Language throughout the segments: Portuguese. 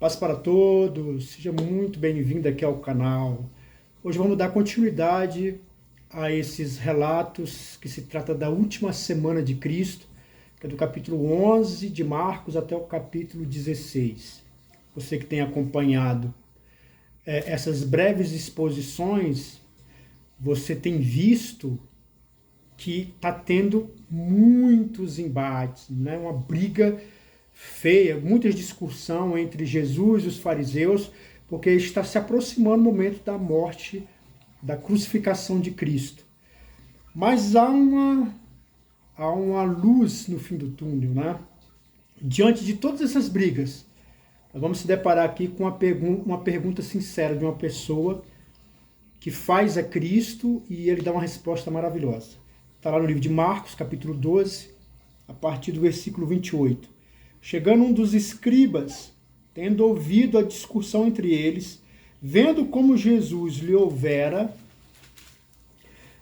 Paz para todos, seja muito bem-vindo aqui ao canal. Hoje vamos dar continuidade a esses relatos que se trata da última semana de Cristo, que é do capítulo 11 de Marcos até o capítulo 16. Você que tem acompanhado essas breves exposições, você tem visto que está tendo muitos embates, né? Uma briga feia, muita discussão entre Jesus e os fariseus, porque está se aproximando o momento da morte, da crucificação de Cristo. Mas há uma luz no fim do túnel, né? Diante de todas essas brigas, nós vamos se deparar aqui com uma pergunta sincera de uma pessoa que faz a Cristo e ele dá uma resposta maravilhosa. Está lá no livro de Marcos, capítulo 12, a partir do versículo 28. Chegando um dos escribas, tendo ouvido a discussão entre eles, vendo como Jesus lhe houvera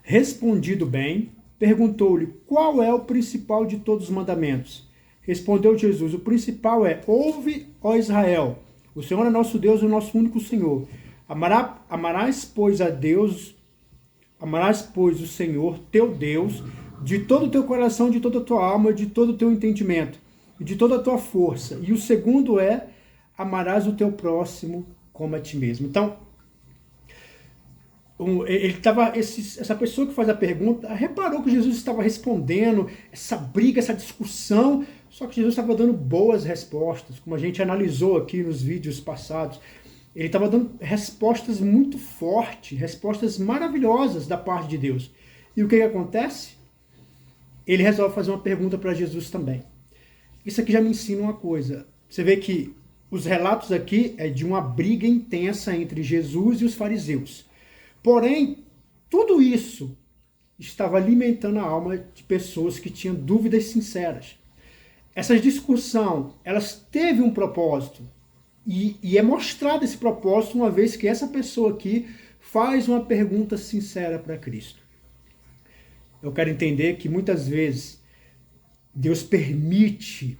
respondido bem, perguntou-lhe qual é o principal de todos os mandamentos. Respondeu Jesus: o principal é: ouve, ó Israel, o Senhor é nosso Deus, o nosso único Senhor. Amarás, pois, o Senhor, teu Deus, de todo o teu coração, de toda a tua alma, de todo o teu entendimento, e de toda a tua força. E o segundo é: amarás o teu próximo como a ti mesmo. Então, essa pessoa que faz a pergunta reparou que Jesus estava respondendo essa briga, essa discussão, só que Jesus estava dando boas respostas, como a gente analisou aqui nos vídeos passados. Ele estava dando respostas muito fortes, respostas maravilhosas da parte de Deus. E o que acontece? Ele resolve fazer uma pergunta para Jesus também. Isso aqui já me ensina uma coisa. Você vê que os relatos aqui é de uma briga intensa entre Jesus e os fariseus. Porém, tudo isso estava alimentando a alma de pessoas que tinham dúvidas sinceras. Essa discussão, elas teve um propósito. E é mostrado esse propósito uma vez que essa pessoa aqui faz uma pergunta sincera para Cristo. Eu quero entender que muitas vezes Deus permite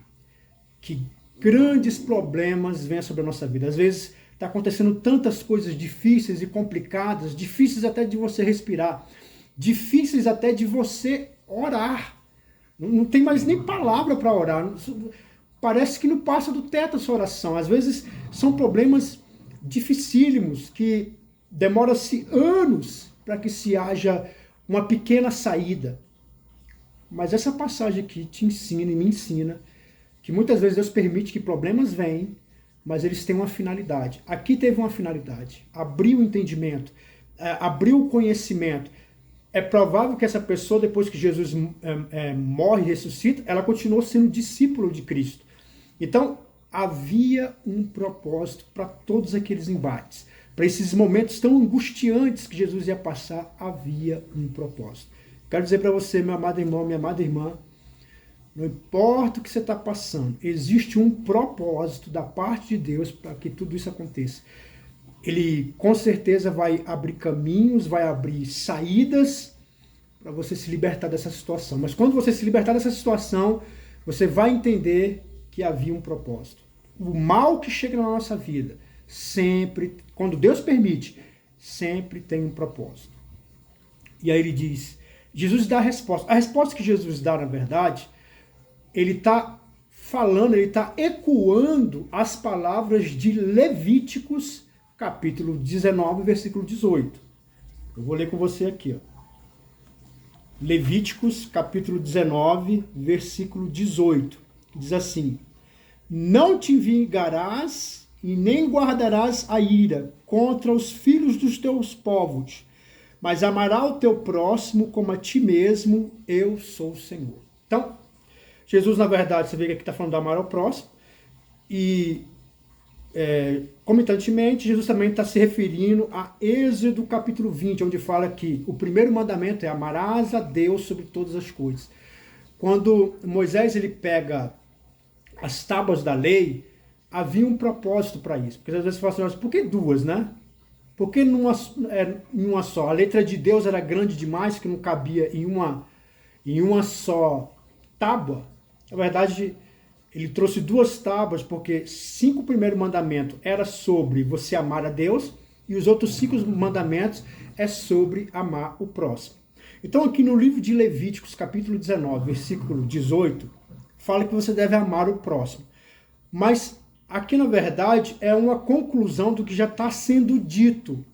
que grandes problemas venham sobre a nossa vida. Às vezes está acontecendo tantas coisas difíceis e complicadas, difíceis até de você respirar, difíceis até de você orar. Não tem mais nem palavra para orar. Parece que não passa do teto a sua oração. Às vezes são problemas dificílimos que demora-se anos para que se haja uma pequena saída. Mas essa passagem aqui te ensina e me ensina que muitas vezes Deus permite que problemas venham, mas eles têm uma finalidade. Aqui teve uma finalidade: abrir o entendimento, abrir o conhecimento. É provável que essa pessoa, depois que Jesus morre e ressuscita, ela continuou sendo discípulo de Cristo. Então, havia um propósito para todos aqueles embates. Para esses momentos tão angustiantes que Jesus ia passar, havia um propósito. Quero dizer para você, meu amado irmão, minha amada irmã, não importa o que você está passando, existe um propósito da parte de Deus para que tudo isso aconteça. Ele com certeza vai abrir caminhos, vai abrir saídas para você se libertar dessa situação. Mas quando você se libertar dessa situação, você vai entender que havia um propósito. O mal que chega na nossa vida, sempre, quando Deus permite, sempre tem um propósito. E aí ele diz, Jesus dá a resposta. A resposta que Jesus dá, na verdade, ele está falando, ele está ecoando as palavras de Levíticos, capítulo 19, versículo 18. Eu vou ler com você aqui. Ó. Levíticos, capítulo 19, versículo 18. Diz assim: não te vingarás e nem guardarás a ira contra os filhos dos teus povos, mas amará o teu próximo como a ti mesmo, eu sou o Senhor. Então, Jesus, na verdade, você vê que aqui está falando de amar ao próximo, e comitantemente, Jesus também está se referindo a Êxodo capítulo 20, onde fala que o primeiro mandamento é amarás a Deus sobre todas as coisas. Quando Moisés ele pega as tábuas da lei, havia um propósito para isso. Porque às vezes você fala assim, por que duas, né? Por que numa só? A letra de Deus era grande demais, que não cabia em uma só tábua. Na verdade, Ele trouxe 2 tábuas, porque 5 primeiros mandamentos era sobre você amar a Deus, e os outros 5 mandamentos é sobre amar o próximo. Então aqui no livro de Levíticos, capítulo 19, versículo 18, fala que você deve amar o próximo. Mas aqui, na verdade, é uma conclusão do que já está sendo dito.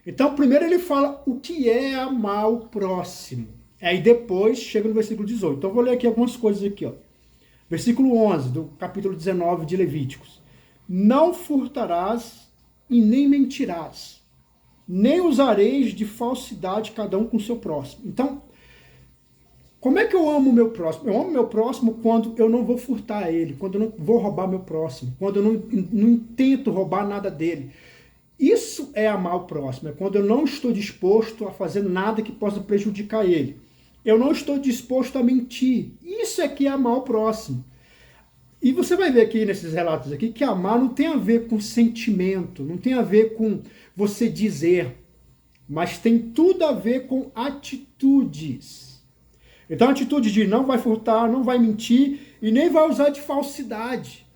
Então, primeiro ele fala o que é amar o próximo. Aí depois chega no versículo 18. Então, eu vou ler aqui algumas coisas aqui, ó. Versículo 11 do capítulo 19 de Levíticos. Não furtarás e nem mentirás, nem usareis de falsidade cada um com o seu próximo. Então, como é que eu amo o meu próximo? Eu amo o meu próximo quando eu não vou furtar ele, quando eu não vou roubar meu próximo, quando eu não tento roubar nada dele. Isso é amar o próximo, é quando eu não estou disposto a fazer nada que possa prejudicar ele. Eu não estou disposto a mentir. Isso é que é amar o próximo. E você vai ver aqui nesses relatos aqui que amar não tem a ver com sentimento, não tem a ver com você dizer, mas tem tudo a ver com atitudes. Então a atitude de não vai furtar, não vai mentir e nem vai usar de falsidade.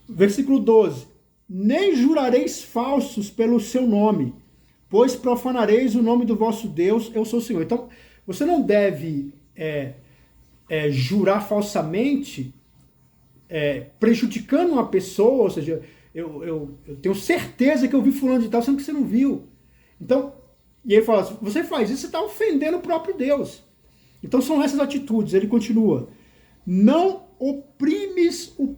Versículo 12. Nem jurareis falsos pelo seu nome, pois profanareis o nome do vosso Deus, eu sou o Senhor. Então, você não deve jurar falsamente, prejudicando uma pessoa, ou seja, eu tenho certeza que eu vi fulano de tal, sendo que você não viu. Então, e ele fala, se você faz isso, você está ofendendo o próprio Deus. Então são essas atitudes, ele continua. Não oprimes o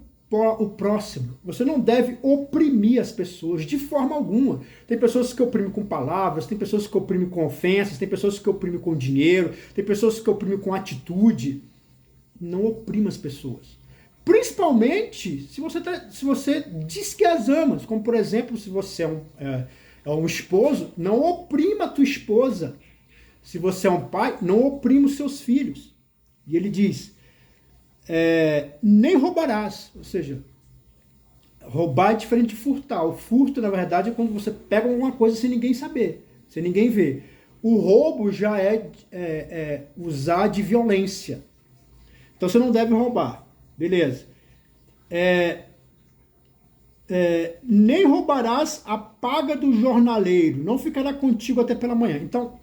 próximo. Você não deve oprimir as pessoas de forma alguma. Tem pessoas que oprimem com palavras, tem pessoas que oprimem com ofensas, tem pessoas que oprimem com dinheiro, tem pessoas que oprimem com atitude. Não oprima as pessoas. Principalmente se você diz que as amas. Como, por exemplo, se você é um esposo, não oprima a tua esposa. Se você é um pai, não oprima os seus filhos. E ele diz, nem roubarás. Ou seja, roubar é diferente de furtar. O furto, na verdade, é quando você pega alguma coisa sem ninguém saber, sem ninguém ver. O roubo já é usar de violência. Então você não deve roubar. Beleza. Nem roubarás a paga do jornaleiro, não ficará contigo até pela manhã. Então,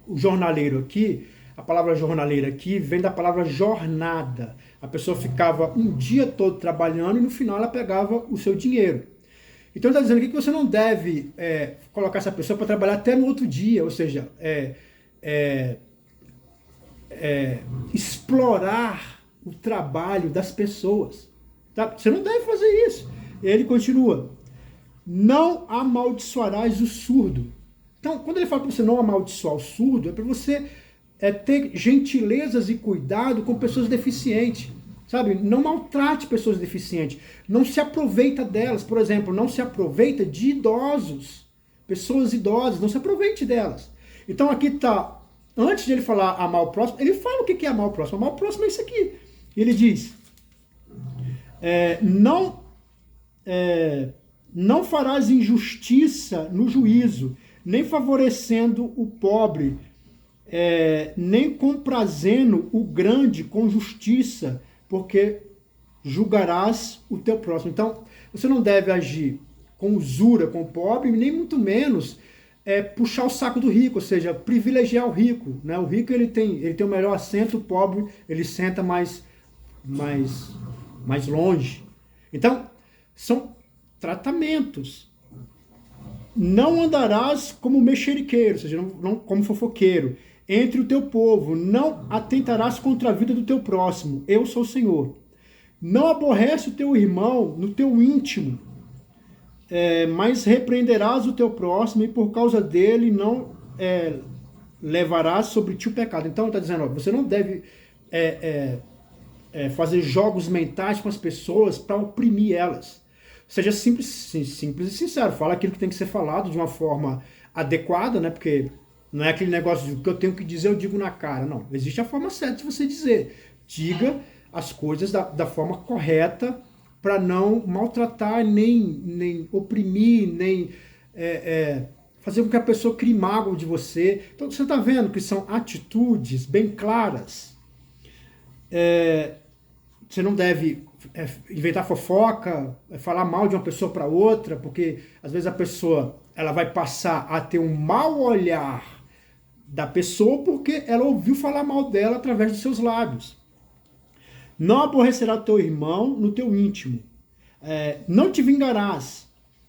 o jornaleiro aqui, a palavra jornaleiro aqui vem da palavra jornada. A pessoa ficava um dia todo trabalhando e no final ela pegava o seu dinheiro. Então ele está dizendo aqui que você não deve colocar essa pessoa para trabalhar até no outro dia, ou seja, explorar o trabalho das pessoas. Tá? Você não deve fazer isso. Ele continua, não amaldiçoarás o surdo. Então, quando ele fala para você não amaldiçoar o surdo, é para você ter gentilezas e cuidado com pessoas deficientes, sabe? Não maltrate pessoas deficientes, não se aproveita delas. Por exemplo, não se aproveita de idosos, pessoas idosas, não se aproveite delas. Então aqui está, antes de ele falar amar o próximo, ele fala o que é amar o próximo. Amar o próximo é isso aqui. Ele diz, não farás injustiça no juízo, nem favorecendo o pobre, nem comprazendo o grande com justiça, porque julgarás o teu próximo. Então, você não deve agir com usura com o pobre, nem muito menos puxar o saco do rico, ou seja, privilegiar o rico. Né? O rico ele tem o melhor assento, o pobre ele senta mais longe. Então, são tratamentos. Não andarás como mexeriqueiro, ou seja, não como fofoqueiro, entre o teu povo, não atentarás contra a vida do teu próximo, eu sou o Senhor. Não aborrece o teu irmão no teu íntimo, mas repreenderás o teu próximo e por causa dele não levarás sobre ti o pecado. Então está dizendo, você não deve fazer jogos mentais com as pessoas para oprimir elas. Seja simples e sincero, fala aquilo que tem que ser falado de uma forma adequada, né? Porque não é aquele negócio de que eu tenho que dizer, eu digo na cara. Não, existe a forma certa de você dizer. Diga as coisas da forma correta para não maltratar, nem oprimir, nem fazer com que a pessoa crie mágoa de você. Então você está vendo que são atitudes bem claras. você não deve inventar fofoca, falar mal de uma pessoa para outra, porque às vezes a pessoa ela vai passar a ter um mau olhar da pessoa porque ela ouviu falar mal dela através dos seus lábios. Não aborrecerá teu irmão no teu íntimo. Não te vingarás,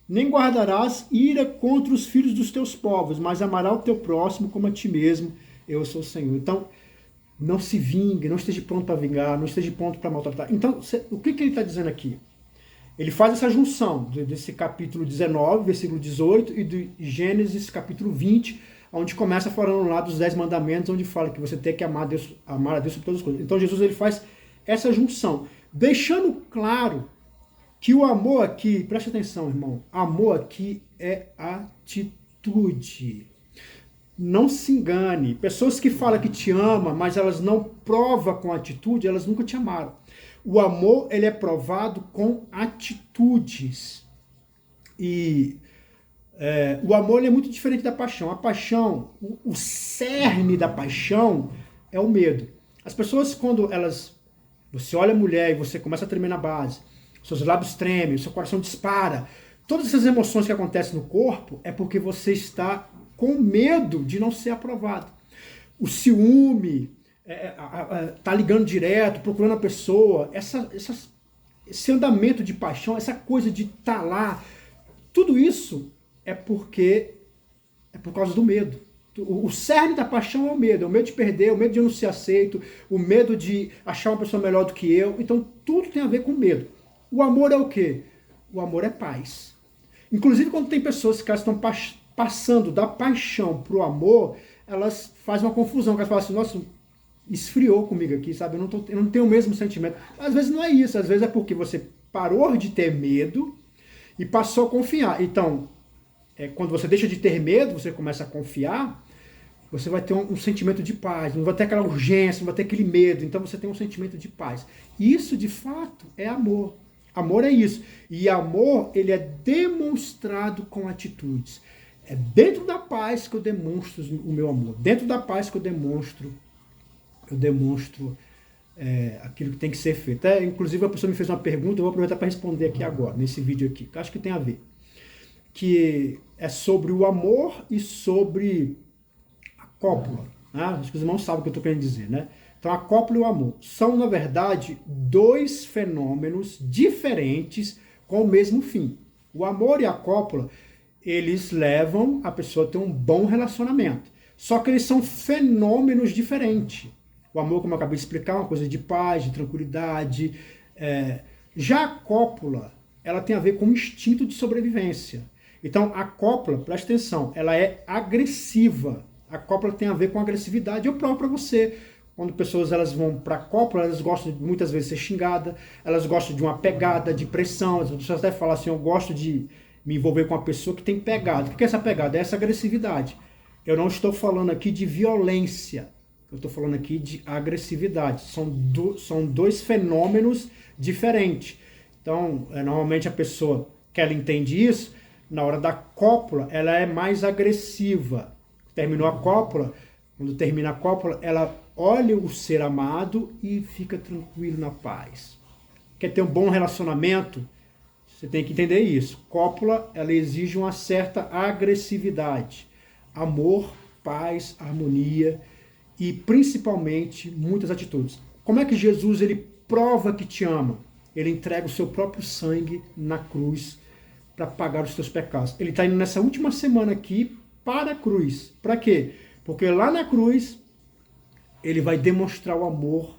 nem guardarás ira contra os filhos dos teus povos, mas amará o teu próximo como a ti mesmo. Eu sou o Senhor. Então, não se vingue, não esteja pronto para vingar, não esteja pronto para maltratar. Então, o que ele está dizendo aqui? Ele faz essa junção desse capítulo 19, versículo 18, e de Gênesis capítulo 20, onde começa falando lá dos 10 mandamentos, onde fala que você tem que amar a Deus sobre todas as coisas. Então, Jesus ele faz essa junção, deixando claro que o amor aqui, preste atenção, irmão, amor aqui é atitude. Não se engane. Pessoas que falam que te amam, mas elas não provam com atitude, elas nunca te amaram. O amor, ele é provado com atitudes. E o amor ele é muito diferente da paixão. A paixão, o cerne da paixão é o medo. As pessoas, quando você olha a mulher e você começa a tremer na base, seus lábios tremem, seu coração dispara, todas essas emoções que acontecem no corpo é porque você está com medo de não ser aprovado. O ciúme, tá ligando direto, procurando a pessoa, esse andamento de paixão, essa coisa de estar lá, tudo isso é por causa do medo. O cerne da paixão é o medo de perder, o medo de eu não ser aceito, o medo de achar uma pessoa melhor do que eu. Então tudo tem a ver com medo. O amor é o quê? O amor é paz. Inclusive quando tem pessoas que estão passando da paixão pro amor, elas fazem uma confusão, elas falam assim, nossa, esfriou comigo aqui, sabe? Eu não tenho o mesmo sentimento. Às vezes não é isso, às vezes é porque você parou de ter medo e passou a confiar. Então, quando você deixa de ter medo, você começa a confiar, você vai ter um sentimento de paz, não vai ter aquela urgência, não vai ter aquele medo, então você tem um sentimento de paz. Isso, de fato, é amor. Amor é isso. E amor, ele é demonstrado com atitudes. É dentro da paz que eu demonstro o meu amor. Dentro da paz que eu demonstro aquilo que tem que ser feito. Inclusive, a pessoa me fez uma pergunta, eu vou aproveitar para responder aqui agora, nesse vídeo aqui, que eu acho que tem a ver. Que é sobre o amor e sobre a cópula. Né? Acho que os irmãos sabem o que eu estou querendo dizer, né? Então, a cópula e o amor são, na verdade, dois fenômenos diferentes com o mesmo fim. O amor e a cópula, eles levam a pessoa a ter um bom relacionamento. Só que eles são fenômenos diferentes. O amor, como eu acabei de explicar, é uma coisa de paz, de tranquilidade. Já a cópula, ela tem a ver com o instinto de sobrevivência. Então, a cópula, presta atenção, ela é agressiva. A cópula tem a ver com agressividade. Eu provo para você. Quando pessoas elas vão para a cópula, elas gostam de muitas vezes ser xingadas, elas gostam de uma pegada, de pressão. As pessoas até falam assim, eu gosto de me envolver com uma pessoa que tem pegada. O que é essa pegada? É essa agressividade. Eu não estou falando aqui de violência, eu estou falando aqui de agressividade. São dois fenômenos diferentes. Então, normalmente a pessoa que ela entende isso, na hora da cópula, ela é mais agressiva. Terminou a cópula, quando termina a cópula, ela olha o ser amado e fica tranquilo na paz. Quer ter um bom relacionamento? Você tem que entender isso. Cópula, ela exige uma certa agressividade. Amor, paz, harmonia e principalmente muitas atitudes. Como é que Jesus ele prova que te ama? Ele entrega o seu próprio sangue na cruz para pagar os teus pecados. Ele está indo nessa última semana aqui para a cruz. Para quê? Porque lá na cruz ele vai demonstrar o amor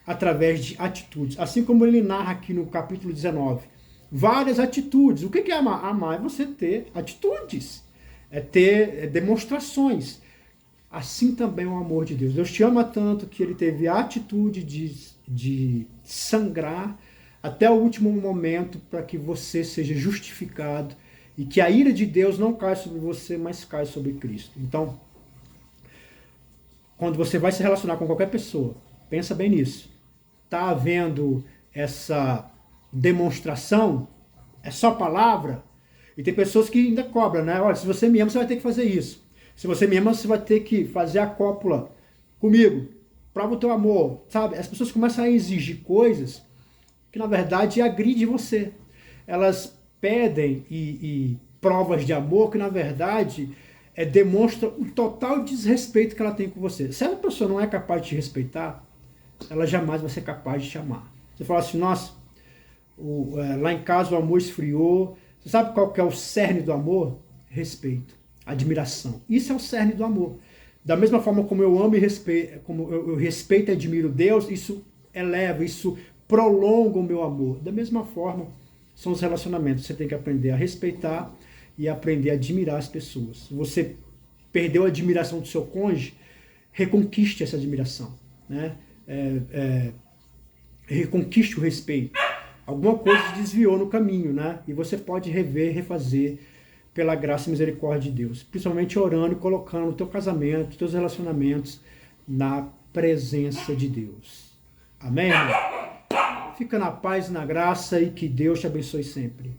através de atitudes. Assim como ele narra aqui no capítulo 19. Várias atitudes. O que é amar? Amar é você ter atitudes. É ter demonstrações. Assim também é o amor de Deus. Deus te ama tanto que ele teve a atitude de sangrar até o último momento para que você seja justificado e que a ira de Deus não cai sobre você, mas cai sobre Cristo. Então, quando você vai se relacionar com qualquer pessoa, pensa bem nisso. Está havendo essa demonstração? É só palavra? E tem pessoas que ainda cobram, né? Olha, se você me ama, você vai ter que fazer isso. Se você me ama, você vai ter que fazer a cópula comigo. Prova o teu amor, sabe? As pessoas começam a exigir coisas que na verdade agride você. Elas pedem provas de amor que na verdade demonstra o total desrespeito que ela tem com você. Se a pessoa não é capaz de te respeitar, ela jamais vai ser capaz de te amar. Você fala assim, nossa, lá em casa o amor esfriou. Você sabe qual que é o cerne do amor? Respeito, admiração. Isso é o cerne do amor. Da mesma forma como eu amo e respeito, como eu respeito e admiro Deus, isso eleva, isso prolonga o meu amor. Da mesma forma, são os relacionamentos. Você tem que aprender a respeitar e aprender a admirar as pessoas. Se você perdeu a admiração do seu cônjuge, reconquiste essa admiração, né? Reconquiste o respeito. Alguma coisa se desviou no caminho, né? E você pode rever, refazer pela graça e misericórdia de Deus. Principalmente orando e colocando o teu casamento, os teus relacionamentos na presença de Deus. Amém, irmão? Fica na paz e na graça e que Deus te abençoe sempre.